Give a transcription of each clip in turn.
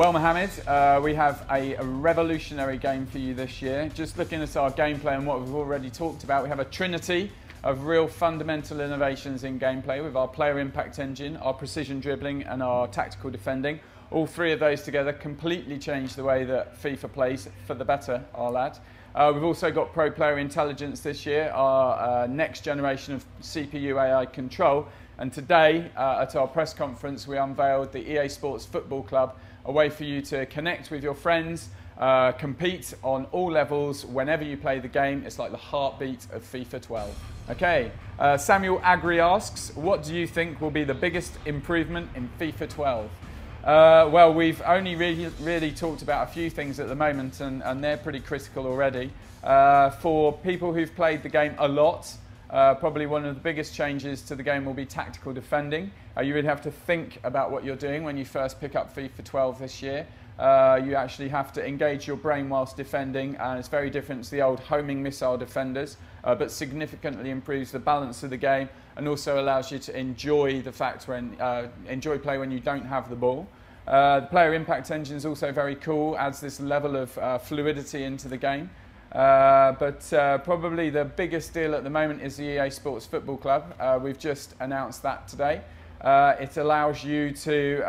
Well, Mohammed, we have a revolutionary game for you this year. Just looking at our gameplay and what we've already talked about, we have a trinity of real fundamental innovations in gameplay with our player impact engine, our precision dribbling and our tactical defending. All three of those together completely change the way that FIFA plays for the better, our lad. We've also got Pro Player Intelligence this year, our next generation of CPU AI control. And today, at our press conference, we unveiled the EA Sports Football Club, a way for you to connect with your friends, compete on all levels whenever you play the game. It's like the heartbeat of FIFA 12. Okay, Samuel Agri asks, what do you think will be the biggest improvement in FIFA 12? Well, we've only really talked about a few things at the moment, and they're pretty critical already. For people who've played the game a lot, probably one of the biggest changes to the game will be tactical defending. You really have to think about what you're doing when you first pick up FIFA 12 this year. You actually have to engage your brain whilst defending, and it's very different to the old homing missile defenders, but significantly improves the balance of the game and also allows you to enjoy the fact enjoy play when you don't have the ball. The player impact engine is also very cool, adds this level of fluidity into the game. But probably the biggest deal at the moment is the EA Sports Football Club. We've just announced that today. It allows you to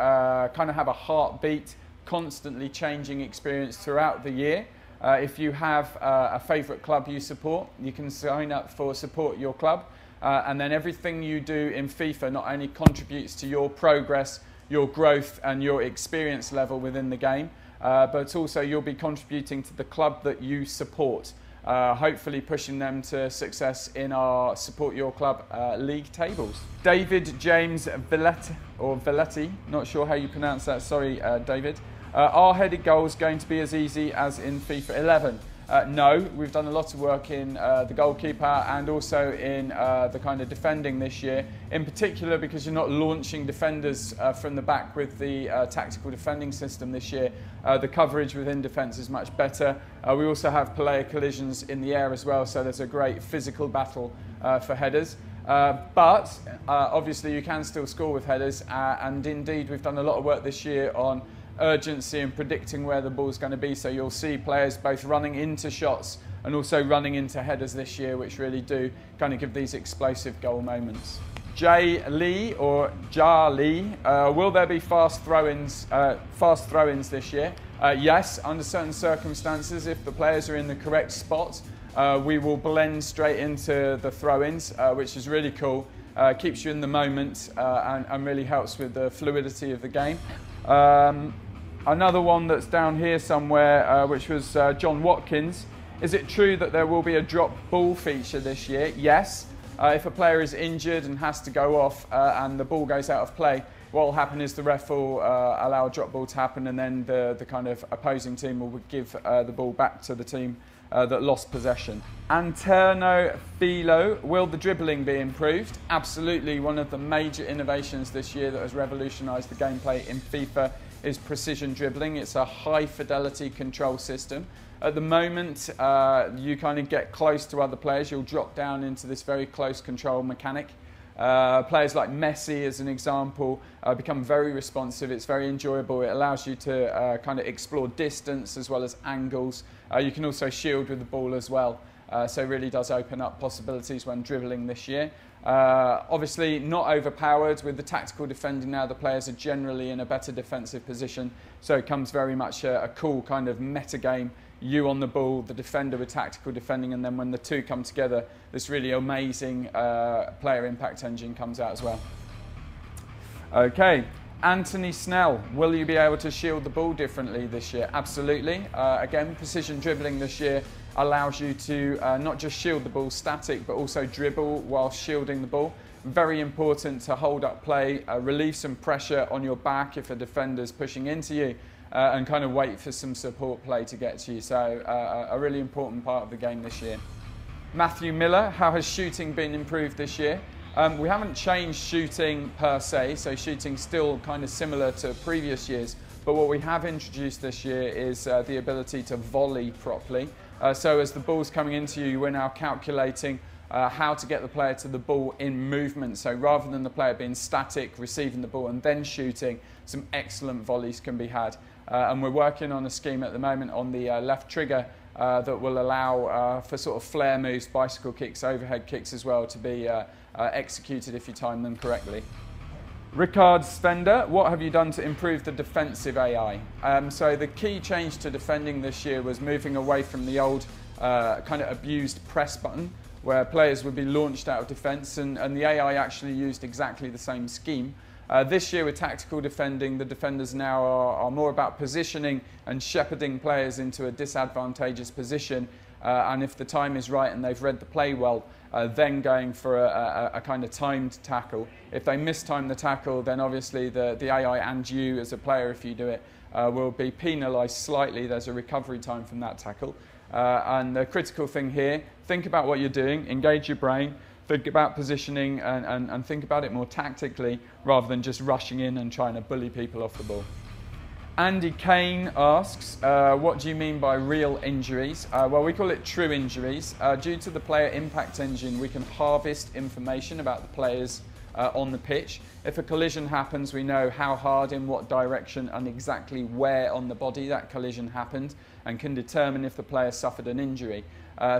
kind of have a heartbeat, constantly changing experience throughout the year. If you have a favourite club you support, you can sign up for Support Your Club. And then everything you do in FIFA not only contributes to your progress, your growth and your experience level within the game, but also you'll be contributing to the club that you support, hopefully pushing them to success in our Support Your Club league tables. David James Villetti, not sure how you pronounce that, sorry David. Are headed goals going to be as easy as in FIFA 11? No, we've done a lot of work in the goalkeeper and also in the kind of defending this year, in particular because you're not launching defenders from the back with the tactical defending system this year. The coverage within defence is much better. We also have player collisions in the air as well, so there's a great physical battle for headers. But obviously you can still score with headers, and indeed we've done a lot of work this year on urgency and predicting where the ball's going to be, so you'll see players both running into shots and also running into headers this year, which really do kind of give these explosive goal moments. Jay Lee or Jar Lee, will there be fast throw-ins this year? Yes, under certain circumstances, if the players are in the correct spot, we will blend straight into the throw-ins, which is really cool. Keeps you in the moment and really helps with the fluidity of the game. Another one that's down here somewhere, which was John Watkins. Is it true that there will be a drop ball feature this year? Yes. If a player is injured and has to go off and the ball goes out of play, what will happen is the ref will allow a drop ball to happen, and then the kind of opposing team will give the ball back to the team that lost possession. Anterno Filo, will the dribbling be improved? Absolutely. One of the major innovations this year that has revolutionised the gameplay in FIFA is precision dribbling. It's a high fidelity control system. At the moment, you kind of get close to other players, you'll drop down into this very close control mechanic. Players like Messi, as an example, become very responsive. It's very enjoyable. It allows you to kind of explore distance as well as angles. You can also shield with the ball as well. So it really does open up possibilities when dribbling this year. Obviously not overpowered. With the tactical defending now, the players are generally in a better defensive position. So it comes very much a cool kind of meta game. You on the ball, the defender with tactical defending, and then when the two come together, this really amazing player impact engine comes out as well. Okay, Anthony Snell, will you be able to shield the ball differently this year? Absolutely. Again, precision dribbling this year allows you to not just shield the ball static, but also dribble while shielding the ball. Very important to hold up play, relieve some pressure on your back if a defender's pushing into you, and kind of wait for some support play to get to you. So a really important part of the game this year. Matthew Miller, how has shooting been improved this year? We haven't changed shooting per se, so shooting's still kind of similar to previous years, but what we have introduced this year is the ability to volley properly. So as the ball's coming into you, we're now calculating how to get the player to the ball in movement. So rather than the player being static, receiving the ball and then shooting, some excellent volleys can be had. And we're working on a scheme at the moment on the left trigger that will allow for sort of flare moves, bicycle kicks, overhead kicks as well to be executed if you time them correctly. Ricard Svender, what have you done to improve the defensive AI? So the key change to defending this year was moving away from the old kind of abused press button, where players would be launched out of defence, and the AI actually used exactly the same scheme. This year with tactical defending, the defenders now are more about positioning and shepherding players into a disadvantageous position, and if the time is right and they've read the play well, then going for a kind of timed tackle. If they mistime the tackle, then obviously the AI and you as a player, if you do it, will be penalised slightly. There's a recovery time from that tackle. And the critical thing here, think about what you're doing, engage your brain, think about positioning and think about it more tactically rather than just rushing in and trying to bully people off the ball. Andy Kane asks, what do you mean by real injuries? Well, we call it true injuries. Due to the player impact engine, we can harvest information about the players on the pitch. If a collision happens, we know how hard, in what direction, and exactly where on the body that collision happened, and can determine if the player suffered an injury.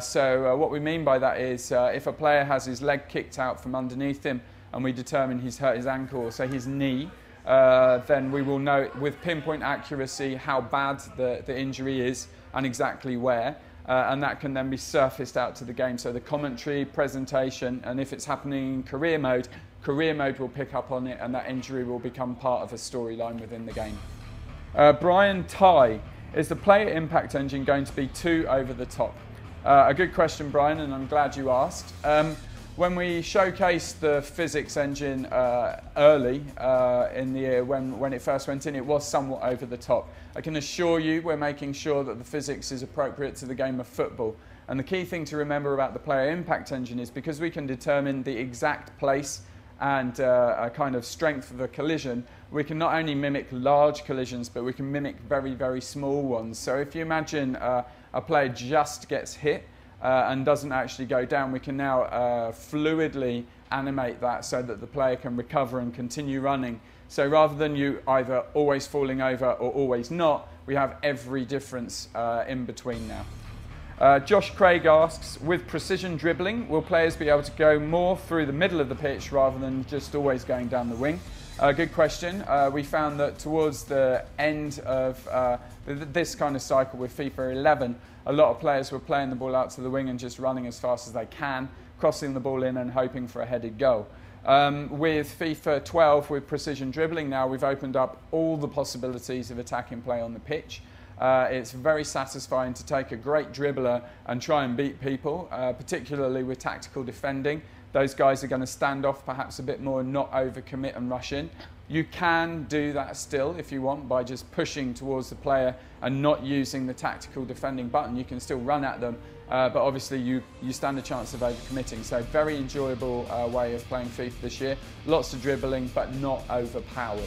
So what we mean by that is if a player has his leg kicked out from underneath him and we determine he's hurt his ankle, or say his knee, then we will know with pinpoint accuracy how bad the injury is and exactly where, and that can then be surfaced out to the game. So the commentary, presentation, and if it's happening in career mode will pick up on it, and that injury will become part of a storyline within the game. Brian Ty, is the player impact engine going to be too over the top? A good question, Brian, and I'm glad you asked. When we showcased the physics engine early in the year, when it first went in, it was somewhat over the top. I can assure you we're making sure that the physics is appropriate to the game of football. And the key thing to remember about the player impact engine is because we can determine the exact place and a kind of strength of the collision, we can not only mimic large collisions, but we can mimic very, very small ones. So if you imagine a player just gets hit, and doesn't actually go down, we can now fluidly animate that so that the player can recover and continue running. So rather than you either always falling over or always not, we have every difference in between now. Josh Craig asks, with precision dribbling, will players be able to go more through the middle of the pitch rather than just always going down the wing? Good question. We found that towards the end of this kind of cycle with FIFA 11, a lot of players were playing the ball out to the wing and just running as fast as they can, crossing the ball in and hoping for a headed goal. With FIFA 12, with precision dribbling now, we've opened up all the possibilities of attacking play on the pitch. It's very satisfying to take a great dribbler and try and beat people, particularly with tactical defending. Those guys are going to stand off perhaps a bit more and not overcommit and rush in. You can do that still if you want by just pushing towards the player and not using the tactical defending button. You can still run at them, but obviously you stand a chance of overcommitting. So very enjoyable way of playing FIFA this year. Lots of dribbling, but not overpowered.